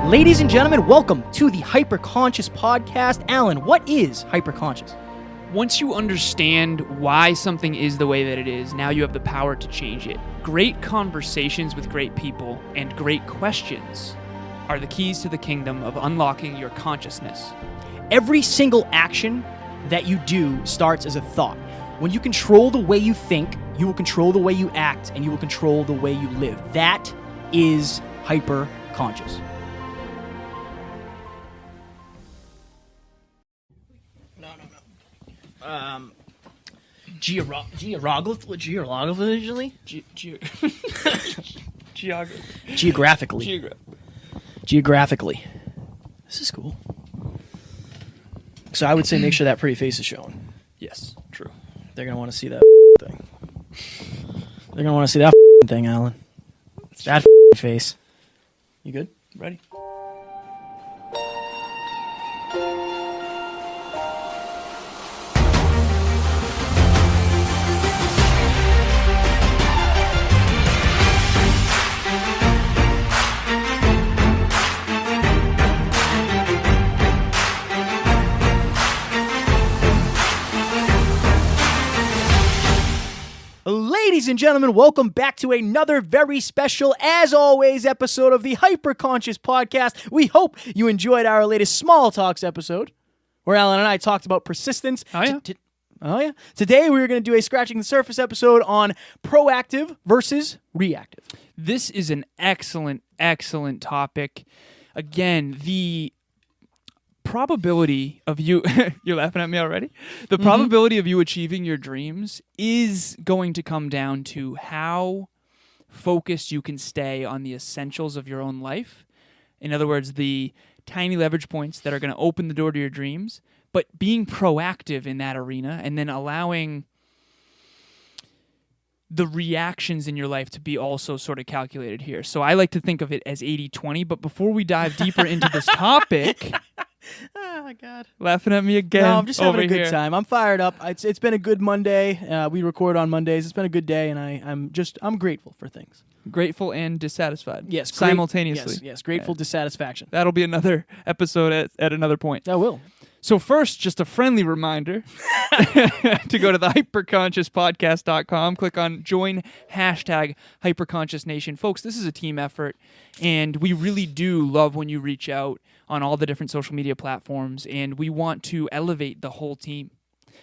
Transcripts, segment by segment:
Ladies and gentlemen, welcome to the Hyperconscious Podcast. Alan, what is hyperconscious? Once you understand why something is the way that it is, now you have the power to change it. Great conversations with great people and great questions are the keys to the kingdom of unlocking your consciousness. Every single action that you do starts as a thought. When you control the way you think, you will control the way you act, and you will control the way you live. That is hyperconscious. Geographically? Geographically. This is cool. So I would say make sure that pretty face is showing. Yes, true. They're going to want to see that thing. They're going to want to see that thing, Alan. That face. You good? Ready? Ladies and gentlemen, welcome back to another very special, as always, episode of the Hyperconscious Podcast. We hope you enjoyed our latest Small Talks episode, where Alan and I talked about persistence. Oh, yeah? Today, we're going to do a Scratching the Surface episode on proactive versus reactive. This is an excellent, excellent topic. Again, the probability of you you're laughing at me already. The probability of you achieving your dreams is going to come down to how focused you can stay on the essentials of your own life. In other words, the tiny leverage points that are going to open the door to your dreams, but being proactive in that arena and then allowing the reactions in your life to be also sort of calculated here. So I like to think of it as 80-20, but before we dive deeper into this topic... Oh, my God. Laughing at me again. No, I'm just having a good here. time. I'm fired up. It's been a good Monday. We record on Mondays. It's been a good day, and I'm grateful for things. Grateful and dissatisfied. Yes. Simultaneously. Yes. Grateful dissatisfaction. That'll be another episode at another point. That will. So first, just a friendly reminder to go to the hyperconsciouspodcast.com, click on join #HyperconsciousNation. Folks, this is a team effort, and we really do love when you reach out on all the different social media platforms, and we want to elevate the whole team.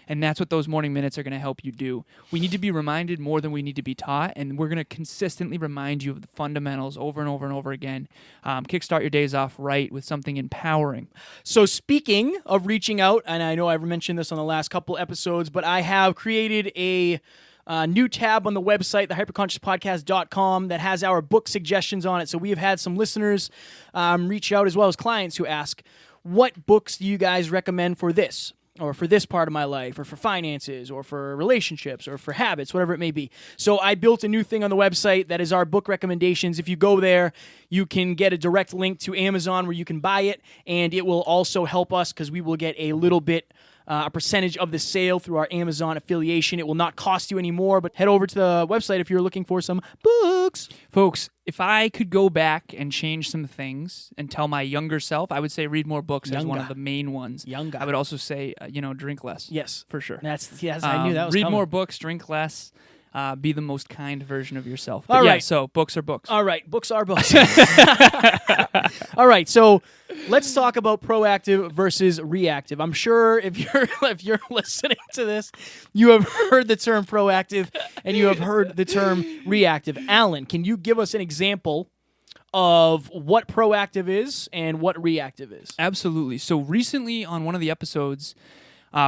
And that's what those morning minutes are going to help you do. We need to be reminded more than we need to be taught, and we're going to consistently remind you of the fundamentals over and over and over again. Kickstart your days off right with something empowering. So speaking of reaching out, and I know I've mentioned this on the last couple episodes, but I have created a new tab on the website, thehyperconsciouspodcast.com, that has our book suggestions on it. So we have had some listeners reach out, as well as clients who ask, what books do you guys recommend for this? Or for this part of my life, or for finances, or for relationships, or for habits, whatever it may be. So I built a new thing on the website that is our book recommendations. If you go there, you can get a direct link to Amazon where you can buy it, and it will also help us because we will get a little bit, a percentage of the sale through our Amazon affiliation. It will not cost you any more, but head over to the website if you're looking for some books. Folks, if I could go back and change some things and tell my younger self, I would say read more books as one of the main ones. Younger. I would also say, drink less. Yes. For sure. Yes, I knew that was read coming. more books, drink less, be the most kind version of yourself. All right. So books are books. All right, books are books. All right, so let's talk about proactive versus reactive. I'm sure if you're listening to this, you have heard the term proactive and you have heard the term reactive. Alan, can you give us an example of what proactive is and what reactive is? Absolutely. So recently on one of the episodes,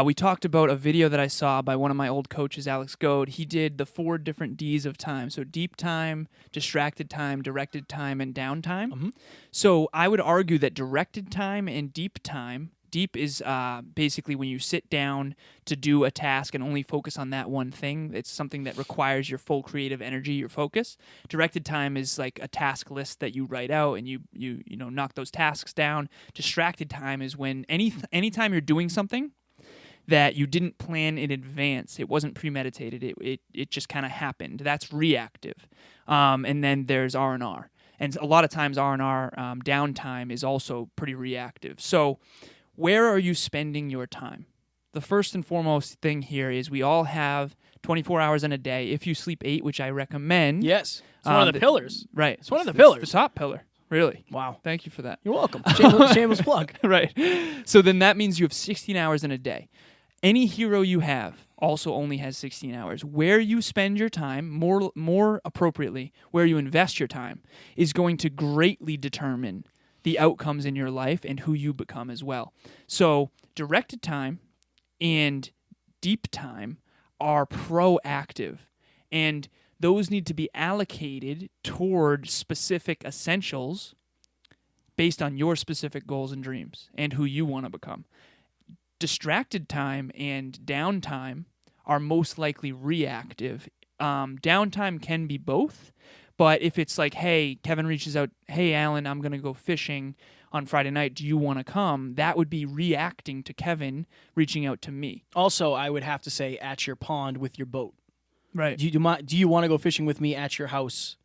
we talked about a video that I saw by one of my old coaches, Alex Goad. He did the 4 different Ds of time. So deep time, distracted time, directed time, and downtime. Mm-hmm. So I would argue that directed time and deep time, deep is basically when you sit down to do a task and only focus on that one thing. It's something that requires your full creative energy, your focus. Directed time is like a task list that you write out and you knock those tasks down. Distracted time is when anytime you're doing something that you didn't plan in advance. It wasn't premeditated. It just kind of happened. That's reactive. And then there's R&R. And a lot of times R&R downtime is also pretty reactive. So where are you spending your time? The first and foremost thing here is we all have 24 hours in a day. If you sleep 8, which I recommend. Yes. It's one of the pillars. Right. It's one of the pillars. It's the top pillar. Really. Wow. Thank you for that. You're welcome. Shameless plug. Right. So then that means you have 16 hours in a day. Any hero you have also only has 16 hours. Where you spend your time, more appropriately, where you invest your time, is going to greatly determine the outcomes in your life and who you become as well. So directed time and deep time are proactive, and those need to be allocated toward specific essentials based on your specific goals and dreams and who you want to become. Distracted time and downtime are most likely reactive. Downtime can be both, but if it's like, hey, Kevin reaches out, hey, Alan, I'm going to go fishing on Friday night. Do you want to come? That would be reacting to Kevin reaching out to me. Also, I would have to say at your pond with your boat. Right. Do you want to go fishing with me at your house?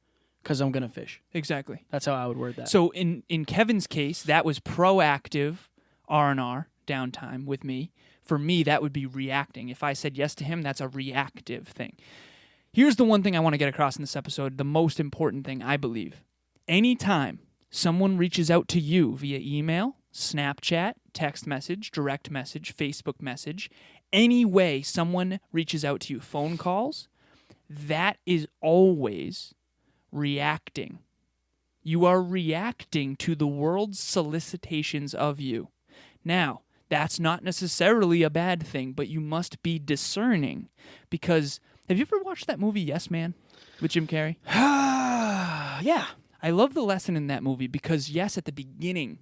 Because I'm going to fish. Exactly. That's how I would word that. So in Kevin's case, that was proactive R&R downtime with me. For me, that would be reacting. If I said yes to him, that's a reactive thing. Here's the one thing I want to get across in this episode, the most important thing, I believe. Anytime someone reaches out to you via email, Snapchat, text message, direct message, Facebook message, any way someone reaches out to you, phone calls, that is always reacting. You are reacting to the world's solicitations of you. Now, that's not necessarily a bad thing, but you must be discerning. Because, have you ever watched that movie Yes Man with Jim Carrey? Yeah. I love the lesson in that movie because, yes, at the beginning,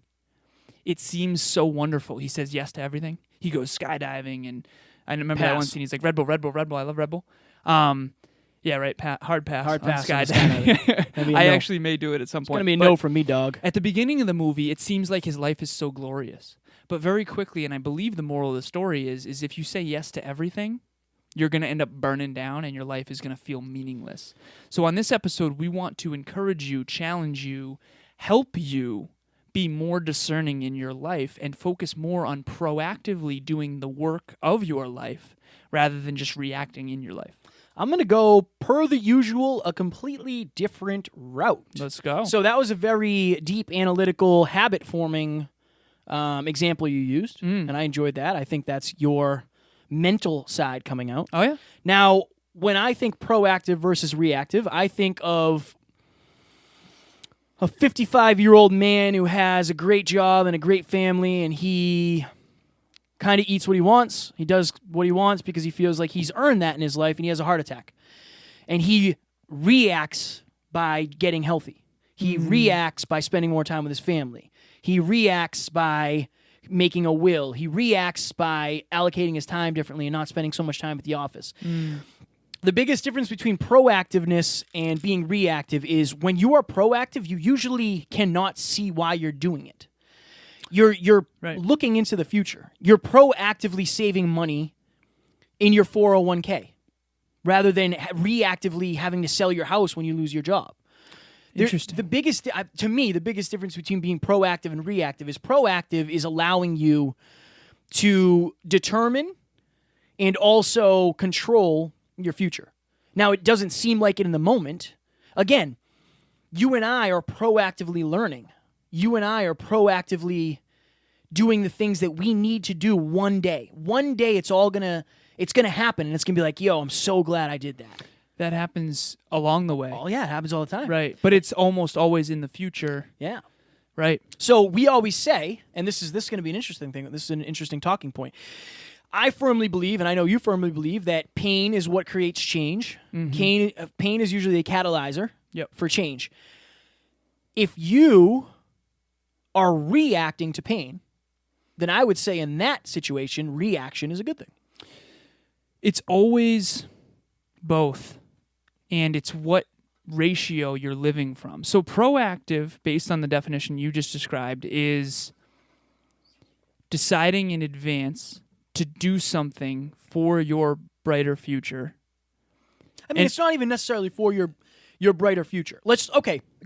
it seems so wonderful. He says yes to everything. He goes skydiving, and I remember that one scene. He's like, Red Bull, Red Bull, Red Bull. I love Red Bull. Yeah, right. Hard pass. Hard pass on on skydiving. I actually may do it at some It's point. going to be a no from me, dog. At the beginning of the movie, it seems like his life is so glorious. But very quickly, and I believe the moral of the story is if you say yes to everything, you're going to end up burning down and your life is going to feel meaningless. So on this episode, we want to encourage you, challenge you, help you be more discerning in your life and focus more on proactively doing the work of your life rather than just reacting in your life. I'm going to go, per the usual, a completely different route. Let's go. So that was a very deep, analytical, habit-forming example you used, and I enjoyed that. I think that's your mental side coming out. Oh, yeah? Now, when I think proactive versus reactive, I think of a 55-year-old man who has a great job and a great family, and he kind of eats what he wants. He does what he wants because he feels like he's earned that in his life, and he has a heart attack. And he reacts by getting healthy. He reacts by spending more time with his family. He reacts by making a will. He reacts by allocating his time differently and not spending so much time at the office. The biggest difference between proactiveness and being reactive is when you are proactive, you usually cannot see why you're doing it. You're looking into the future. You're proactively saving money in your 401k rather than reactively having to sell your house when you lose your job. Interesting. To me, the biggest difference between being proactive and reactive is allowing you to determine and also control your future. Now, it doesn't seem like it in the moment. Again, you and I are proactively learning. You and I are proactively doing the things that we need to do one day. One day it's gonna happen, and it's gonna be like, yo, I'm so glad I did that. That happens along the way. Oh yeah, it happens all the time. Right. But it's almost always in the future. Yeah. Right. So we always say, and this is going to be an interesting thing. This is an interesting talking point. I firmly believe, and I know you firmly believe, that pain is what creates change. Pain is usually a catalyzer for change. If you are reacting to pain, then I would say in that situation, reaction is a good thing. It's always both. And it's what ratio you're living from. So proactive, based on the definition you just described, is deciding in advance to do something for your brighter future. I mean, it's not even necessarily for your brighter future.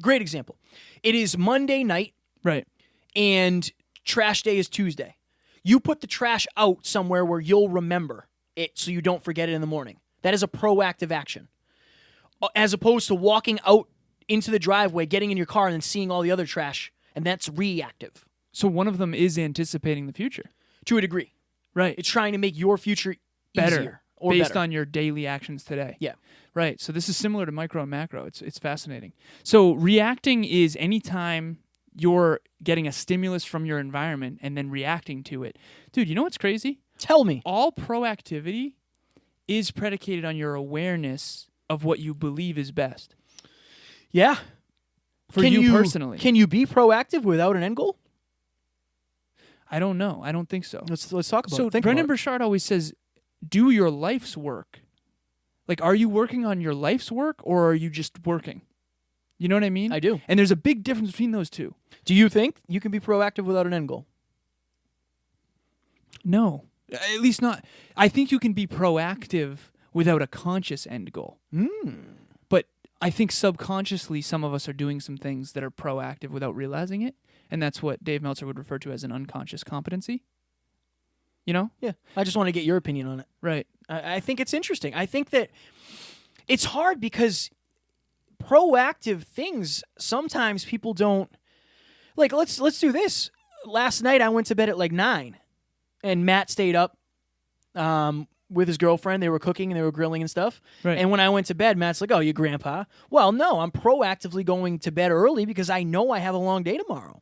Great example. It is Monday night Right. and trash day is Tuesday. You put the trash out somewhere where you'll remember it so you don't forget it in the morning. That is a proactive action. As opposed to walking out into the driveway, getting in your car, and then seeing all the other trash, and that's reactive. So one of them is anticipating the future. To a degree. Right. It's trying to make your future better easier or based better. on your daily actions today. Yeah. Right. So this is similar to micro and macro. It's fascinating. So reacting is anytime you're getting a stimulus from your environment and then reacting to it. Dude, you know what's crazy? Tell me. All proactivity is predicated on your awareness of what you believe is best. Yeah. For you personally. Can you be proactive without an end goal? I don't know. I don't think so. Let's talk about So it. Think Brendan about it. Burchard always says, do your life's work. Like, are you working on your life's work or are you just working? You know what I mean? I do. And there's a big difference between those two. Do you think you can be proactive without an end goal? No. At least not. I think you can be proactive without a conscious end goal. But I think subconsciously some of us are doing some things that are proactive without realizing it. And that's what Dave Meltzer would refer to as an unconscious competency. You know? Yeah. I just want to get your opinion on it. Right. I think it's interesting. I think that it's hard because proactive things, sometimes people don't... Like, let's do this. Last night I went to bed at like 9, and Matt stayed up with his girlfriend. They were cooking and they were grilling and stuff. Right. And when I went to bed, Matt's like, "Oh, you grandpa?" Well, no, I'm proactively going to bed early because I know I have a long day tomorrow.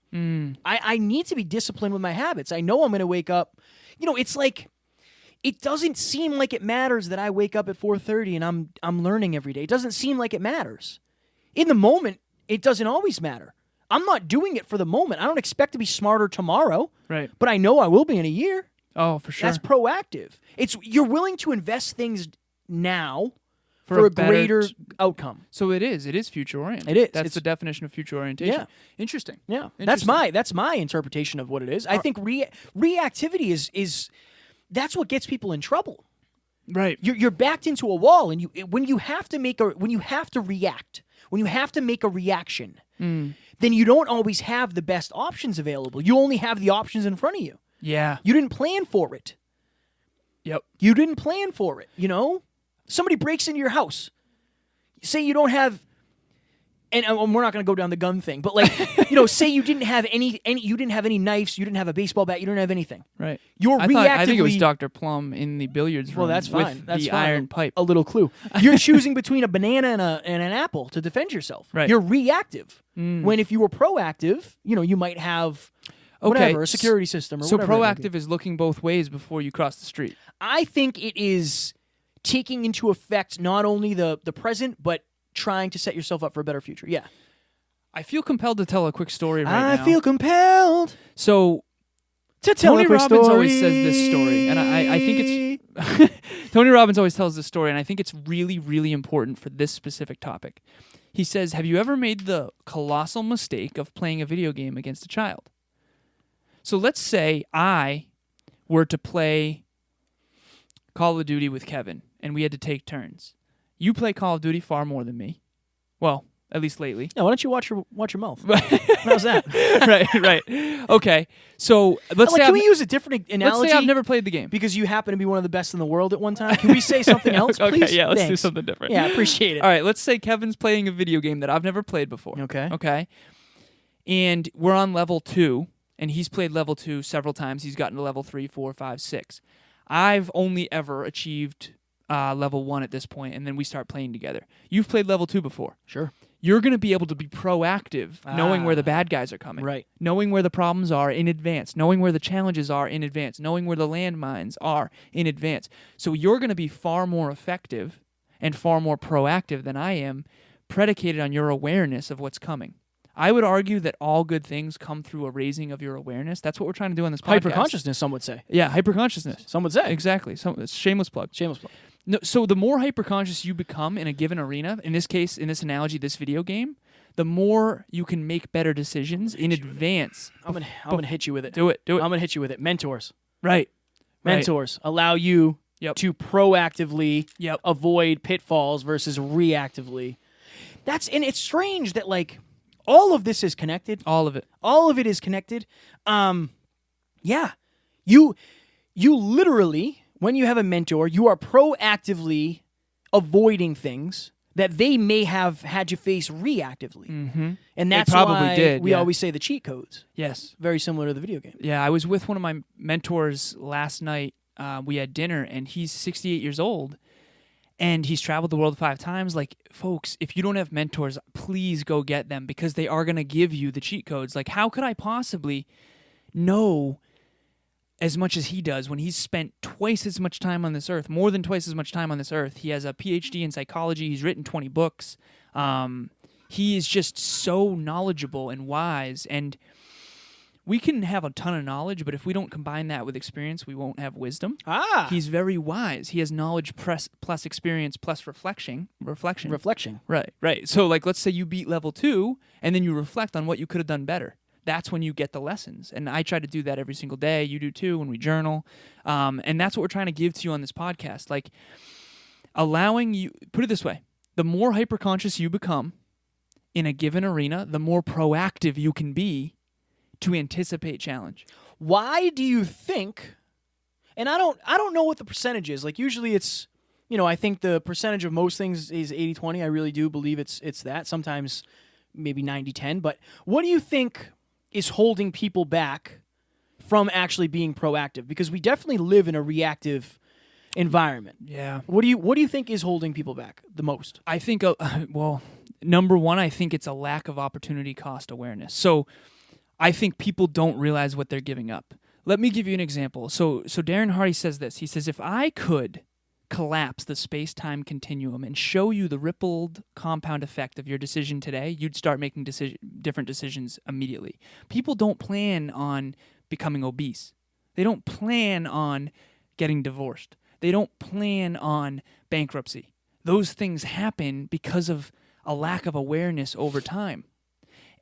I need to be disciplined with my habits. I know I'm going to wake up. You know, it's like, it doesn't seem like it matters that I wake up at 4:30 and I'm learning every day. It doesn't seem like it matters. In the moment, it doesn't always matter. I'm not doing it for the moment. I don't expect to be smarter tomorrow. Right. But I know I will be in a year. Oh, for sure. That's proactive. It's you're willing to invest things now For for a a better greater outcome. So it is future oriented. It is. That's It's- the definition of future orientation. Yeah. Interesting. Yeah, that's Interesting. my interpretation of what it is. I think reactivity is that's what gets people in trouble. Right. You're backed into a wall, and when you have to react, when you have to make a reaction, then you don't always have the best options available. You only have the options in front of you. Yeah. You didn't plan for it. Yep. You didn't plan for it, you know? Somebody breaks into your house. Say you don't have, and we're not going to go down the gun thing, but like, you know, say you didn't have you didn't have any knives, you didn't have a baseball bat, you didn't have anything. Right. You're I think it was reactively- Dr. Plum in the billiards room. Well, that's fine. With That's the fine. iron pipe. A little clue. You're choosing between a banana and an apple to defend yourself. Right. You're reactive. When if you were proactive, you know, you might have whatever, a security system or So whatever. it may be. proactive is looking both ways before you cross the street. I think it is taking into effect not only the present, but trying to set yourself up for a better future. Yeah. I feel compelled to tell a quick story right now. I feel compelled So to tell Tony a quick Robbins story. always says this story, and I think it's Tony Robbins always tells this story, and I think it's really, really important for this specific topic. He says, "Have you ever made the colossal mistake of playing a video game against a child?" So let's say I were to play Call of Duty with Kevin, and we had to take turns. You play Call of Duty far more than me. Well, at least lately. Yeah, why don't you watch your mouth? How's that? right. Okay. So let's Like, say can we use a different let's analogy? say I've never played the game. Because you happen to be one of the best in the world at one time. Can we say something else, please? Okay, yeah, let's do Thanks. something different. Yeah, I appreciate it. All right, let's say Kevin's playing a video game that I've never played before. Okay. Okay. And we're on level 2, and he's played level 2 several times. He's gotten to level 3, 4, 5, 6. I've only ever achieved level 1 at this point, and then we start playing together. You've played level 2 before. Sure. You're going to be able to be proactive, knowing where the bad guys are coming. Right. Knowing where the problems are in advance. Knowing where the challenges are in advance. Knowing where the landmines are in advance. So you're going to be far more effective and far more proactive than I am, predicated on your awareness of what's coming. I would argue that all good things come through a raising of your awareness. That's what we're trying to do on this podcast. Hyperconsciousness, some would say. Yeah, hyperconsciousness. Some would say. Exactly. It's shameless plug. Shameless plug. No, so the more hyperconscious you become in a given arena, in this case, in this analogy, this video game, the more you can make better decisions in advance. I'm gonna hit you with it. Do it. I'm gonna hit you with it. Mentors. Right. Mentors allow you to proactively avoid pitfalls versus reactively. And it's strange that, like, all of this is connected. All of it. All of it is connected. Yeah. You literally, when you have a mentor, you are proactively avoiding things that they may have had to face reactively. Mm-hmm. And that's probably why did, we yeah. always say the cheat codes. Yes. Very similar to the video game. Yeah, I was with one of my mentors last night. We had dinner, and he's 68 years old, and he's traveled the world 5 times. Like, folks, if you don't have mentors, please go get them, because they are going to give you the cheat codes. Like, how could I possibly know as much as he does when he's spent twice as much time on this earth, more than twice as much time on this earth? He has a PhD in psychology. He's written 20 books. He is just so knowledgeable and wise, and we can have a ton of knowledge, but if we don't combine that with experience, we won't have wisdom. He's very wise. He has knowledge plus experience plus reflection. Right. So, like, let's say you beat level 2, and then you reflect on what you could have done better. That's when you get the lessons. And I try to do that every single day. You do too when we journal. And that's what we're trying to give to you on this podcast. Like, allowing you, put it this way, the more hyperconscious you become in a given arena, the more proactive you can be to anticipate challenge. Why do you think, and I don't know what the percentage is. Like, usually it's, I think the percentage of most things is 80-20. I really do believe it's that. Sometimes maybe 90-10. But what do you think is holding people back from actually being proactive? Because we definitely live in a reactive environment. Yeah. What do you think is holding people back the most? I think, number one, I think it's a lack of opportunity cost awareness. So I think people don't realize what they're giving up. Let me give you an example. So Darren Hardy says this. He says, if I could collapse the space-time continuum and show you the rippled compound effect of your decision today, you'd start making different decisions immediately. People don't plan on becoming obese. They don't plan on getting divorced. They don't plan on bankruptcy. Those things happen because of a lack of awareness over time.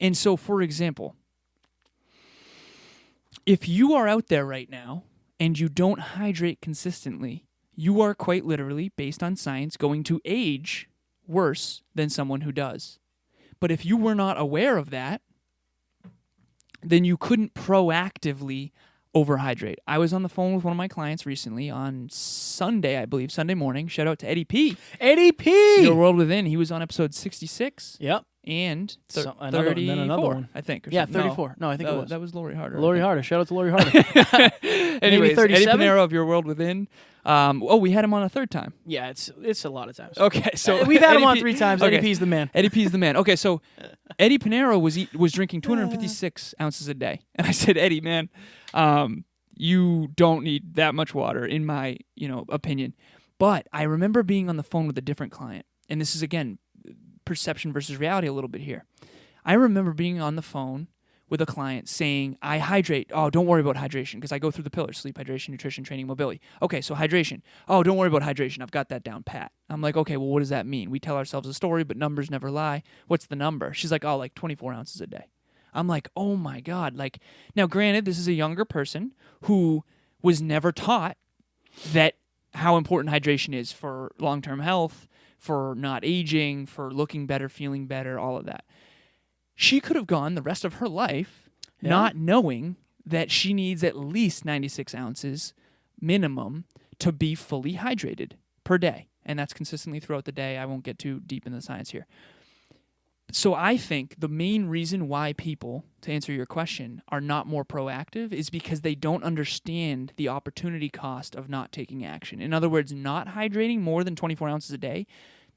And so, for example, if you are out there right now and you don't hydrate consistently, you are quite literally, based on science, going to age worse than someone who does. But if you were not aware of that, then you couldn't proactively overhydrate. I was on the phone with one of my clients recently on Sunday, I believe, Sunday morning. Shout out to Eddie P. Eddie P! Your World Within. He was on episode 66. Yep. And 34, another one, I think. Yeah, 34. No, I think it was. That was Lori Harder. Lori Harder. Shout out to Lori Harder. Anyways, Maybe 37? Eddie Pinero of Your World Within. We had him on a third time. Yeah, it's a lot of times. Okay, so we've had him on P- 3 times. Okay. Eddie P's the man. Eddie P's the man. Okay, so Eddie Pinero was drinking 256 ounces a day, and I said, Eddie, man, you don't need that much water, in my opinion. But I remember being on the phone with a different client, and this is again perception versus reality a little bit here. I remember being on the phone with a client saying, I hydrate. Oh, don't worry about hydration, because I go through the pillars: sleep, hydration, nutrition, training, mobility. Okay, so hydration. Oh, don't worry about hydration. I've got that down pat. I'm like, okay, well, what does that mean? We tell ourselves a story, but numbers never lie. What's the number? She's like, like 24 ounces a day. I'm like, oh my God. Like, now granted, this is a younger person who was never taught that how important hydration is for long-term health, for not aging, for looking better, feeling better, all of that. She could have gone the rest of her life not knowing that she needs at least 96 ounces minimum to be fully hydrated per day. And that's consistently throughout the day. I won't get too deep in the science here. So I think the main reason why people, to answer your question, are not more proactive is because they don't understand the opportunity cost of not taking action. In other words, not hydrating more than 24 ounces a day,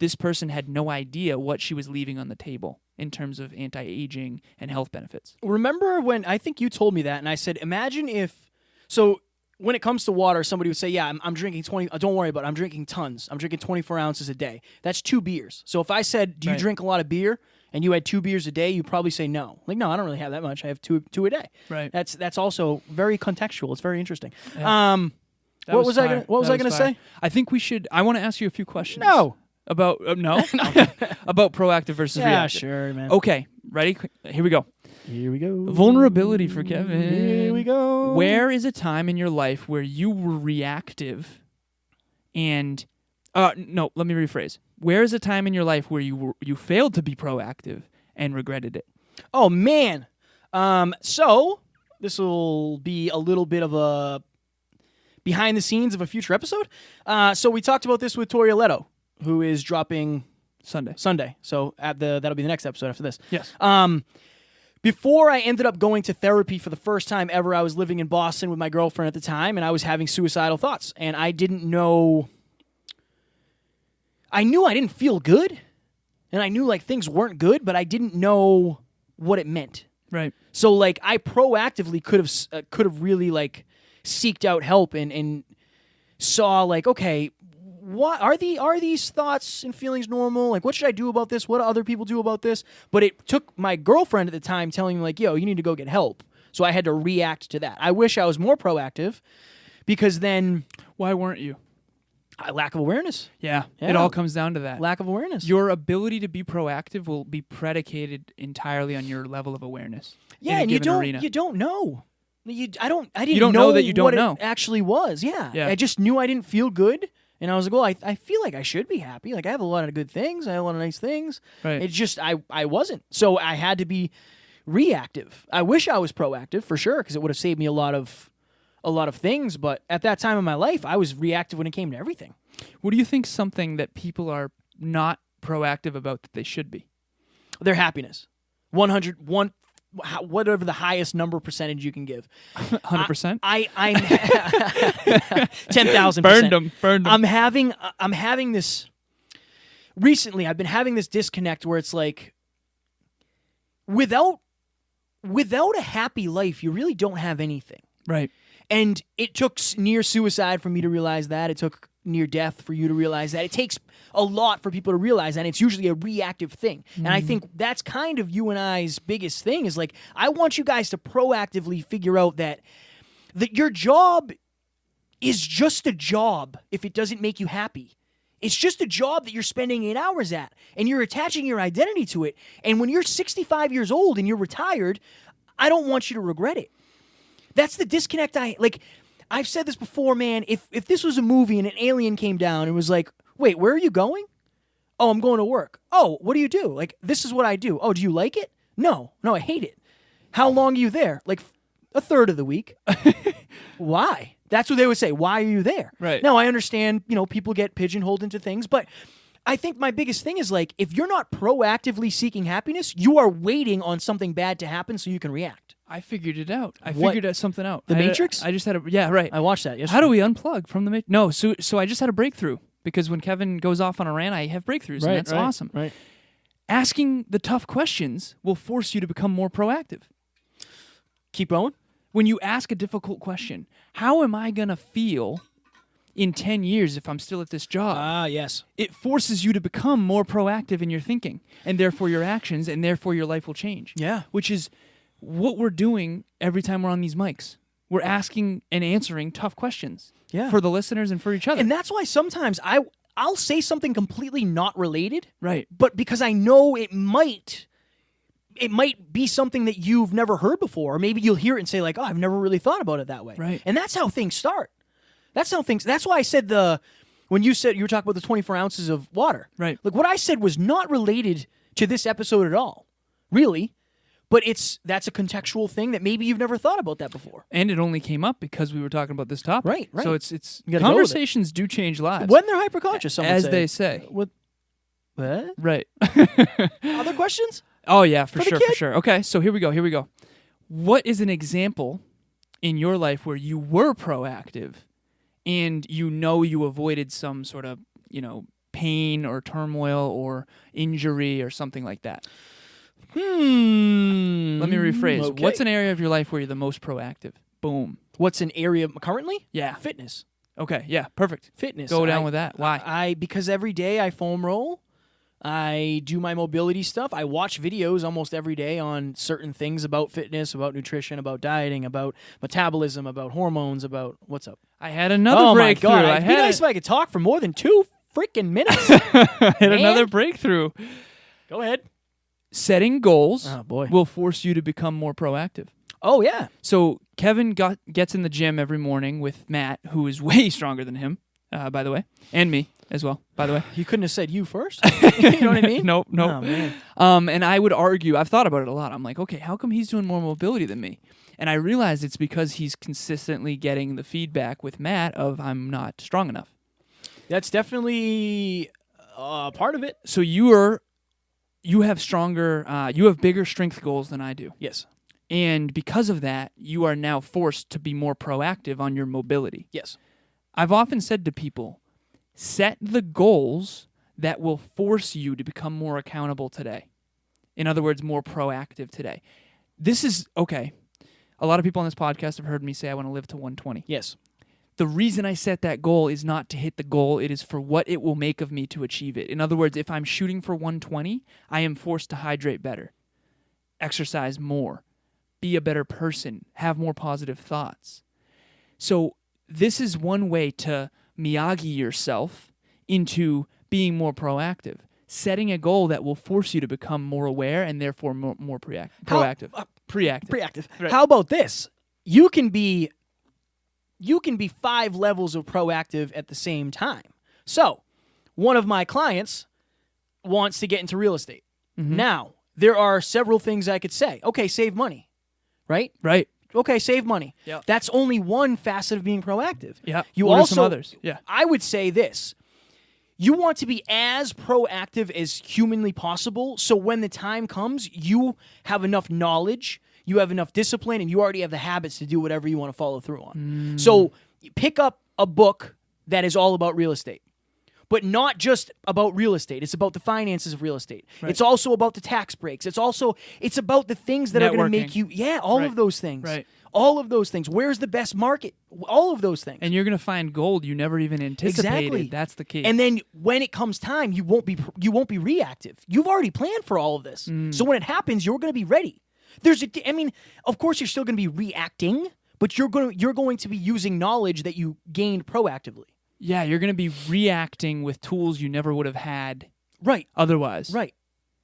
this person had no idea what she was leaving on the table in terms of anti-aging and health benefits. Remember when I think you told me that, and I said, imagine if, so when it comes to water, somebody would say, yeah, I'm drinking 20, don't worry about it, I'm drinking tons. I'm drinking 24 ounces a day. That's 2 beers. So if I said, do you drink a lot of beer? And you had 2 beers a day, you probably say no. Like, no, I don't really have that much. I have two a day. Right. That's also very contextual. It's very interesting. Yeah. What was I gonna say? I think we should. I want to ask you a few questions. No. About no. Okay. About proactive versus reactive. Yeah, sure, man. Okay, ready? Here we go. Here we go. Vulnerability for Kevin. Here we go. Where is a time in your life where you were reactive and no, let me rephrase. Where is a time in your life where you failed to be proactive and regretted it? Oh, man. So this will be a little bit of a behind the scenes of a future episode. So we talked about this with Tori Leto, who is dropping Sunday. So that'll be the next episode after this. Yes. Before I ended up going to therapy for the first time ever, I was living in Boston with my girlfriend at the time, and I was having suicidal thoughts. And I didn't know... I knew I didn't feel good, and I knew like things weren't good, but I didn't know what it meant. Right. So like I proactively could have really like seeked out help and saw like, okay, what are these thoughts and feelings normal? Like, what should I do about this? What do other people do about this? But it took my girlfriend at the time telling me like, yo, you need to go get help. So I had to react to that. I wish I was more proactive, because then... Why weren't you? Lack of awareness. Yeah, it all comes down to that. Lack of awareness. Your ability to be proactive will be predicated entirely on your level of awareness. Yeah, in and a given arena. You don't know. I didn't You don't know that you don't what know. it actually was. Yeah. Yeah. I just knew I didn't feel good, and I was like, well, I feel like I should be happy. Like I have a lot of good things. I have a lot of nice things. Right. It's just I wasn't. So I had to be reactive. I wish I was proactive for sure, because it would have saved me a lot of things. But at that time in my life, I was reactive when it came to everything. What do you think something that people are not proactive about that they should be? Their happiness. 101, whatever the highest number percentage you can give. 100%? I'm 10,000%. Burned them. I'm having this recently. I've been having this disconnect where it's like, without a happy life, you really don't have anything. Right. And it took near suicide for me to realize that. It took near death for you to realize that. It takes a lot for people to realize that, and it's usually a reactive thing. And I think that's kind of you and I's biggest thing, is like, I want you guys to proactively figure out that your job is just a job if it doesn't make you happy. It's just a job that you're spending 8 hours at, and you're attaching your identity to it. And when you're 65 years old and you're retired, I don't want you to regret it. That's the disconnect. I've said this before, man. If this was a movie and an alien came down and was like, wait, where are you going? Oh, I'm going to work. Oh, what do you do? Like, this is what I do. Oh, do you like it? No, I hate it. How long are you there? Like a third of the week. Why? That's what they would say. Why are you there? Right. Now, I understand, people get pigeonholed into things, but I think my biggest thing is like, if you're not proactively seeking happiness, you are waiting on something bad to happen so you can react. I figured it out. I What? figured something out. The Matrix? I just had right. I watched that yesterday. How do we unplug from the Matrix? No, so I just had a breakthrough, because when Kevin goes off on a rant, I have breakthroughs, and that's awesome. Right. Asking the tough questions will force you to become more proactive. Keep going. When you ask a difficult question, how am I going to feel in 10 years if I'm still at this job? Ah, yes. It forces you to become more proactive in your thinking, and therefore your actions, and therefore your life will change. Yeah. Which is what we're doing every time we're on these mics. We're asking and answering tough questions for the listeners and for each other. And that's why sometimes I'll say something completely not related. Right. But because I know it might be something that you've never heard before, or maybe you'll hear it and say like, oh, I've never really thought about it that way. Right. And that's how things start. That's why I said when you were talking about the 24 ounces of water. Right. Like, what I said was not related to this episode at all, really. But that's a contextual thing that maybe you've never thought about that before. And it only came up because we were talking about this topic. Right. So it's You gotta conversations do change lives. When they're hyperconscious, some would as say. they say. What? Right. Other questions? Oh yeah, for the sure, kid? for sure. Okay, so here we go. What is an example in your life where you were proactive and you avoided some sort of, pain or turmoil or injury or something like that? Let me rephrase. Okay. What's an area of your life where you're the most proactive? Boom. What's an area currently? Yeah. Fitness. Okay, yeah, perfect. Fitness. Go down with that. Why? Because every day I foam roll. I do my mobility stuff. I watch videos almost every day on certain things about fitness, about nutrition, about dieting, about metabolism, about hormones, about what's up. I had another breakthrough. Oh my God. It'd be nice if I could talk for more than 2 freaking minutes. I had another breakthrough. Go ahead. Setting goals boy. will force you to become more proactive. Oh, yeah. So Kevin gets in the gym every morning with Matt, who is way stronger than him. by the way, and me as well, by the way. You couldn't have said you first. You know what I mean? Nope. Oh, man. And I would argue, I've thought about it a lot. I'm like, okay, how come he's doing more mobility than me? And I realized it's because he's consistently getting the feedback with Matt of I'm not strong enough. That's definitely part of it. So you have bigger strength goals than I do. Yes. And because of that, you are now forced to be more proactive on your mobility. Yes. I've often said to people, set the goals that will force you to become more accountable today. In other words, more proactive today. This is, okay, a lot of people on this podcast have heard me say I want to live to 120. Yes. The reason I set that goal is not to hit the goal, it is for what it will make of me to achieve it. In other words, if I'm shooting for 120, I am forced to hydrate better, exercise more, be a better person, have more positive thoughts. So this is one way to Miyagi yourself into being more proactive, setting a goal that will force you to become more aware and therefore more proactive. Preactive. Right. How about this? You can be 5 levels of proactive at the same time. So, one of my clients wants to get into real estate. Mm-hmm. Now, there are several things I could say. Okay, save money. Right? Right. Okay, save money. Yep. That's only one facet of being proactive. Yeah. You what also, are some others? Yeah. I would say this. You want to be as proactive as humanly possible, so when the time comes, you have enough knowledge, you have enough discipline, and you already have the habits to do whatever you want to follow through on. So pick up a book that is all about real estate. But not just about real estate. It's about the finances of real estate. Right. It's also about the tax breaks. It's about the things that are going to make you, all of those things. Right. All of those things. Where's the best market? All of those things. And you're going to find gold you never even anticipated. Exactly. That's the key. And then when it comes time, you won't be reactive. You've already planned for all of this. So when it happens, you're going to be ready. Of course you're still going to be reacting, but you're going to be using knowledge that you gained proactively. Yeah, you're going to be reacting with tools you never would have had otherwise. Right.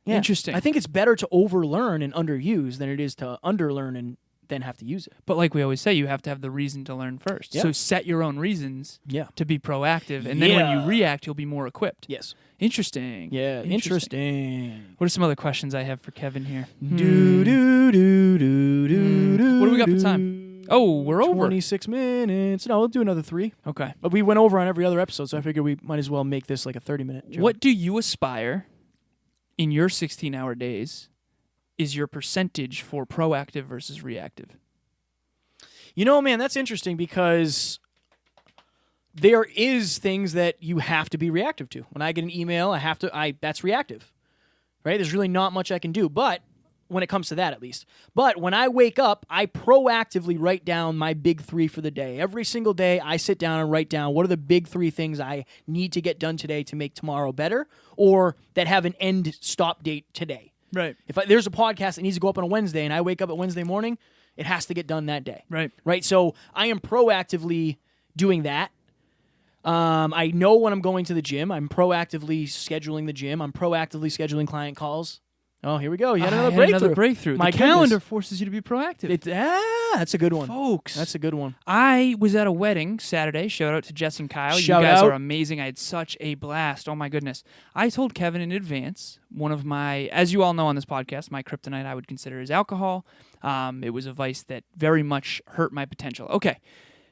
Yeah. Interesting. I think it's better to overlearn and underuse than it is to underlearn and then have to use it. But like we always say, you have to have the reason to learn first. Yeah. So set your own reasons to be proactive, and then Yeah. when you react, you'll be more equipped. Yes. Interesting. Yeah, interesting. What are some other questions I have for Kevin here? Do, do, do, do, do, What do we got for time? Oh, we're over. 26 minutes. No, we'll do another 3. Okay. But we went over on every other episode, so I figured we might as well make this like a 30-minute joke. What do you aspire in your 16-hour days is your percentage for proactive versus reactive? You know, man, that's interesting because there is things that you have to be reactive to. When I get an email, that's reactive. Right? There's really not much I can do, but when it comes to that at least. But when I wake up, I proactively write down my big 3 for the day. Every single day, I sit down and write down what are the big 3 things I need to get done today to make tomorrow better or that have an end stop date today. Right. If there's a podcast that needs to go up on a Wednesday and I wake up at Wednesday morning, it has to get done that day. Right. Right? So I am proactively doing that. I know when I'm going to the gym. I'm proactively scheduling the gym. I'm proactively scheduling client calls. Oh, here we go. You had another breakthrough. My calendar forces you to be proactive. That's a good one. Folks. That's a good one. I was at a wedding Saturday. Shout out to Jess and Kyle. Shout you guys out. are amazing. I had such a blast. Oh, my goodness. I told Kevin in advance, one of my, as you all know on this podcast, my kryptonite I would consider is alcohol. It was a vice that very much hurt my potential. Okay.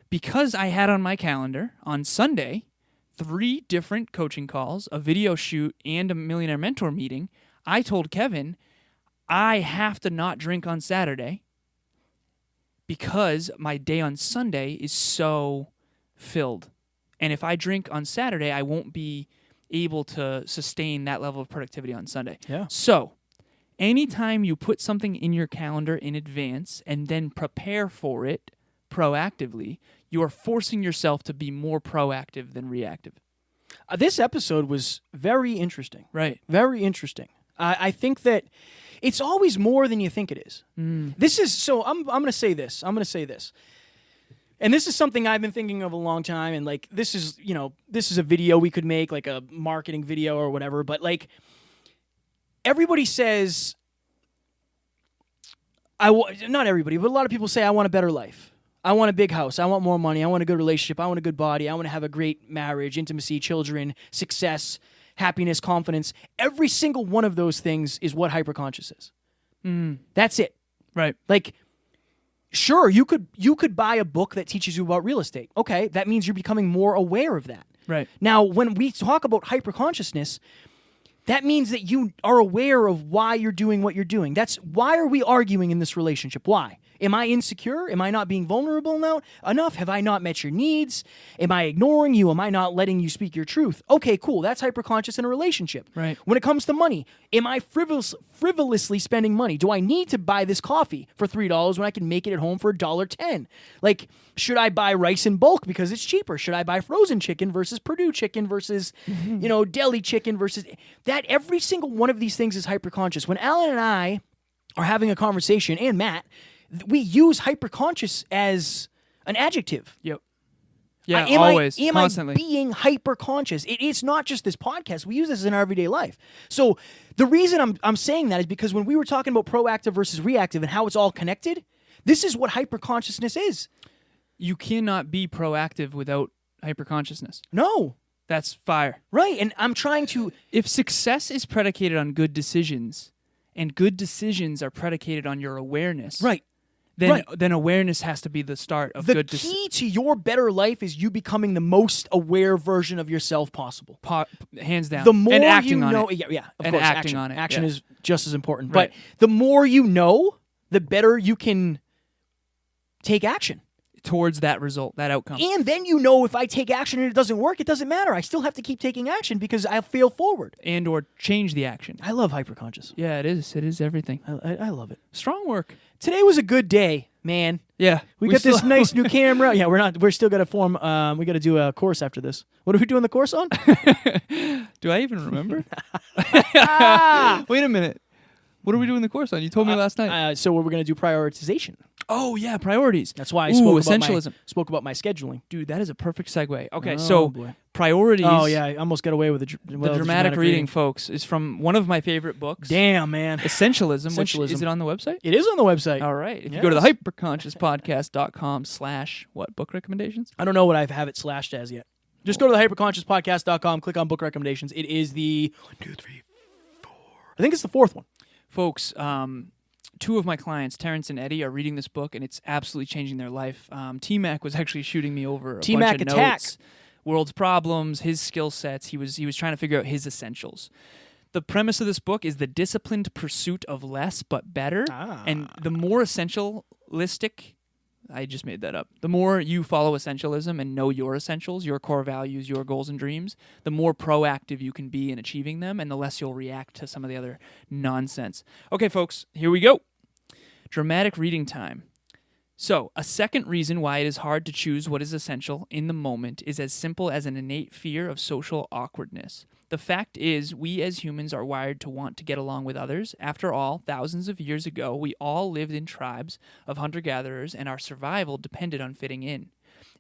Because I had on my calendar on Sunday 3 different coaching calls, a video shoot, and a Millionaire Mentor meeting, I told Kevin, I have to not drink on Saturday because my day on Sunday is so filled. And if I drink on Saturday, I won't be able to sustain that level of productivity on Sunday. Yeah. So anytime you put something in your calendar in advance and then prepare for it proactively, you are forcing yourself to be more proactive than reactive. This episode was very interesting. Right. Very interesting. I think that it's always more than you think it is. This is so. I'm going to say this. And this is something I've been thinking of a long time. And like this is a video we could make, like a marketing video or whatever. But like everybody says, not everybody, but a lot of people say I want a better life. I want a big house. I want more money. I want a good relationship. I want a good body. I want to have a great marriage, intimacy, children, success, happiness, confidence. Every single one of those things is what hyperconscious is. That's it. Right. Like, sure, you could buy a book that teaches you about real estate. Okay, that means you're becoming more aware of that. Right. Now, when we talk about hyperconsciousness, that means that you are aware of why you're doing what you're doing. That's why are we arguing in this relationship? Why? Am I insecure? Am I not being vulnerable enough? Have I not met your needs? Am I ignoring you? Am I not letting you speak your truth? Okay, cool. That's hyperconscious in a relationship. Right. When it comes to money, am I frivolously spending money? Do I need to buy this coffee for $3 when I can make it at home for $1.10? Like, should I buy rice in bulk because it's cheaper? Should I buy frozen chicken versus Purdue chicken versus, deli chicken versus that? Every single one of these things is hyperconscious. When Alan and I are having a conversation, and Matt, we use hyperconscious as an adjective. Yep. Yeah, Am constantly. I being hyperconscious? It's not just this podcast. We use this in our everyday life. So the reason I'm saying that is because when we were talking about proactive versus reactive and how it's all connected, this is what hyperconsciousness is. You cannot be proactive without hyperconsciousness. No. That's fire. Right, and I'm trying to... If success is predicated on good decisions, and good decisions are predicated on your awareness... Right. Then awareness has to be the start of good decisions. The key to your better life is you becoming the most aware version of yourself possible. Hands down. The more and acting you on know, it. yeah, of and course, acting action. on it. Action yeah. is just as important. Right. But the more you know, the better you can take action. Towards that result, that outcome. And then you know if I take action and it doesn't work, it doesn't matter. I still have to keep taking action because I fail forward. And or change the action. I love hyperconscious. Yeah, it is. It is everything. I love it. Strong work. Today was a good day, man. Yeah. We got this nice new camera. Yeah, we're still got to form, we got to do a course after this. What are we doing the course on? Do I even remember? Wait a minute. What are we doing the course on? You told me last night. So we're going to do prioritization. Oh, yeah, priorities. That's why I essentialism. spoke about my scheduling. Dude, that is a perfect segue. Okay, Oh, so boy. priorities. Oh, yeah, I almost got away with the dramatic reading, folks, is from one of my favorite books. Damn, man. Essentialism. Which, is it on the website? It is on the website. All right. If you go to the hyperconsciouspodcast.com/what book recommendations? I don't know what I have it slashed as yet. Just go to the hyperconsciouspodcast.com, click on book recommendations. It is the 1, 2, 3, 4. I think it's the fourth one. Folks, two of my clients, Terrence and Eddie, are reading this book, and it's absolutely changing their life. T-Mac was actually shooting me over a bunch of Attack. notes, world's problems, his skill sets. He was trying to figure out his essentials. The premise of this book is the disciplined pursuit of less but better, and the more essentialistic. I just made that up. The more you follow essentialism and know your essentials, your core values, your goals and dreams, the more proactive you can be in achieving them, and the less you'll react to some of the other nonsense. Okay, folks, here we go. Dramatic reading time. So, a second reason why it is hard to choose what is essential in the moment is as simple as an innate fear of social awkwardness. The fact is, we as humans are wired to want to get along with others. After all, thousands of years ago, we all lived in tribes of hunter-gatherers, and our survival depended on fitting in.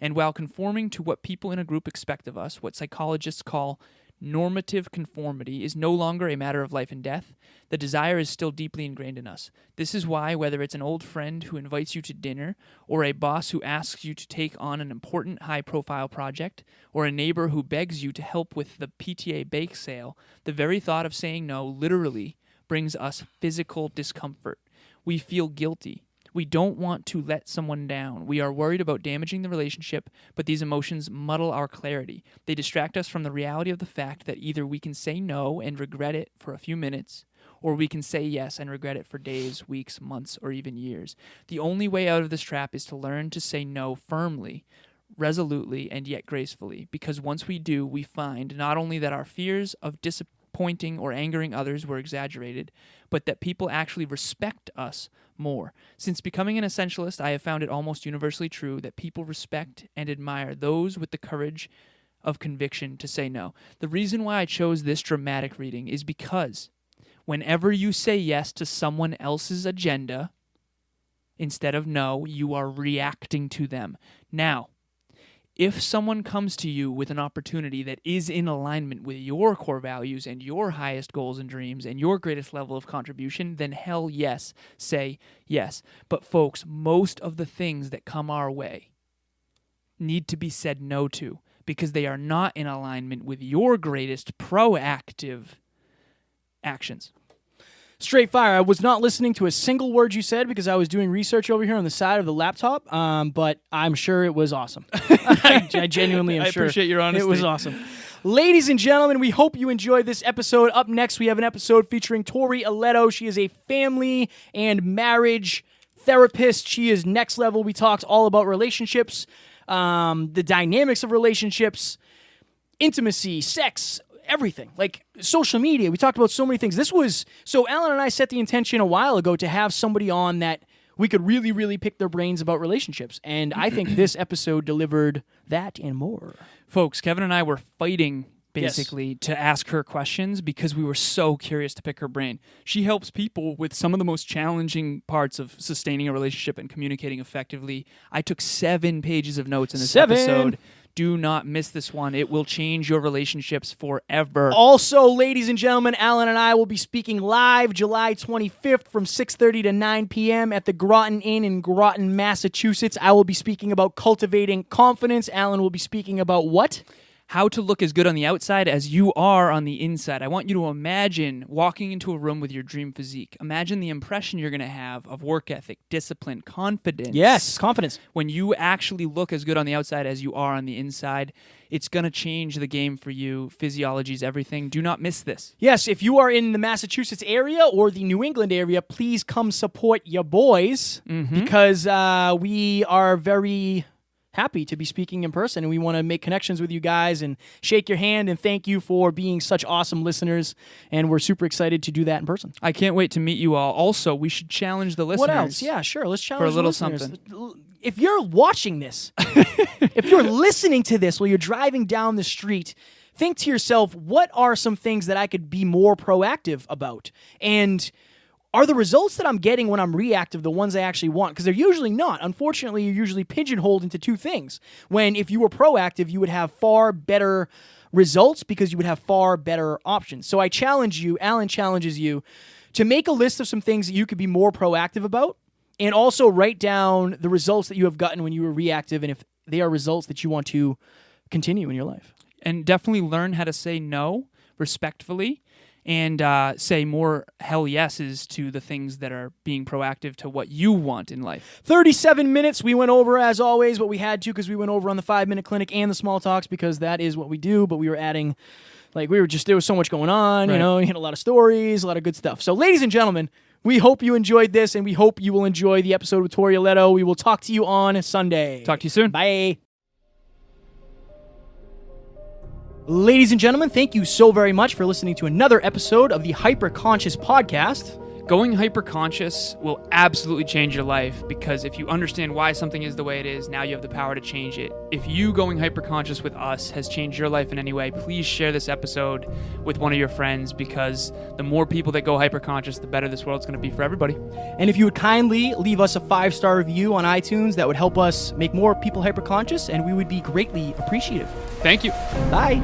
And while conforming to what people in a group expect of us, what psychologists call normative conformity is no longer a matter of life and death. The desire is still deeply ingrained in us. This is why, whether it's an old friend who invites you to dinner, or a boss who asks you to take on an important high-profile project, or a neighbor who begs you to help with the PTA bake sale, the very thought of saying no literally brings us physical discomfort. We feel guilty. We don't want to let someone down. We are worried about damaging the relationship, but these emotions muddle our clarity. They distract us from the reality of the fact that either we can say no and regret it for a few minutes, or we can say yes and regret it for days, weeks, months, or even years. The only way out of this trap is to learn to say no firmly, resolutely, and yet gracefully, because once we do, we find not only that our fears of disappointing or angering others were exaggerated, but that people actually respect us more. Since becoming an essentialist, I have found it almost universally true that people respect and admire those with the courage of conviction to say no. The reason why I chose this dramatic reading is because whenever you say yes to someone else's agenda instead of no, you are reacting to them. Now, if someone comes to you with an opportunity that is in alignment with your core values and your highest goals and dreams and your greatest level of contribution, then hell yes, say yes. But folks, most of the things that come our way need to be said no to because they are not in alignment with your greatest proactive actions. Straight fire. I was not listening to a single word you said because I was doing research over here on the side of the laptop, but I'm sure it was awesome. I genuinely am sure. I appreciate your honesty. It was awesome. Ladies and gentlemen, we hope you enjoyed this episode. Up next, we have an episode featuring Tori Aletto. She is a family and marriage therapist. She is next level. We talked all about relationships, the dynamics of relationships, intimacy, sex, everything, like social media. We talked about so many things. So Alan and I set the intention a while ago to have somebody on that we could really, really pick their brains about relationships. And I think this episode delivered that and more. Folks, Kevin and I were fighting basically to ask her questions because we were so curious to pick her brain. She helps people with some of the most challenging parts of sustaining a relationship and communicating effectively. I took 7 pages of notes in this episode. Do not miss this one. It will change your relationships forever. Also, ladies and gentlemen, Alan and I will be speaking live July 25th from 6:30 to 9 p.m. at the Groton Inn in Groton, Massachusetts. I will be speaking about cultivating confidence. Alan will be speaking about what? How to look as good on the outside as you are on the inside. I want you to imagine walking into a room with your dream physique. Imagine the impression you're going to have of work ethic, discipline, confidence. Yes, confidence. When you actually look as good on the outside as you are on the inside, it's going to change the game for you. Physiology is everything. Do not miss this. Yes, if you are in the Massachusetts area or the New England area, please come support your boys because we are very happy to be speaking in person, and we want to make connections with you guys and shake your hand and thank you for being such awesome listeners, and we're super excited to do that in person. I can't wait to meet you all. Also, we should challenge the listeners. What else? Yeah, sure. Let's challenge for a little the listeners. something. If you're watching this, if you're listening to this while you're driving down the street, think to yourself, what are some things that I could be more proactive about? And are the results that I'm getting when I'm reactive the ones I actually want? Because they're usually not. Unfortunately, you're usually pigeonholed into 2 things. When if you were proactive, you would have far better results because you would have far better options. So I challenge you, Alan challenges you, to make a list of some things that you could be more proactive about, and also write down the results that you have gotten when you were reactive, and if they are results that you want to continue in your life. And definitely learn how to say no respectfully, and say more hell yeses to the things that are being proactive to what you want in life. 37 minutes. We went over, as always, but we had to because we went over on the 5-minute clinic and the small talks because that is what we do, but we were adding, there was so much going on, right. You had a lot of stories, a lot of good stuff. So, ladies and gentlemen, we hope you enjoyed this, and we hope you will enjoy the episode with Tori Aletto. We will talk to you on Sunday. Talk to you soon. Bye. Ladies and gentlemen, thank you so very much for listening to another episode of the Hyperconscious Podcast. Going hyperconscious will absolutely change your life because if you understand why something is the way it is, now you have the power to change it. If you going hyperconscious with us has changed your life in any way, please share this episode with one of your friends because the more people that go hyperconscious, the better this world's going to be for everybody. And if you would kindly leave us a 5-star review on iTunes, that would help us make more people hyperconscious, and we would be greatly appreciative. Thank you. Bye.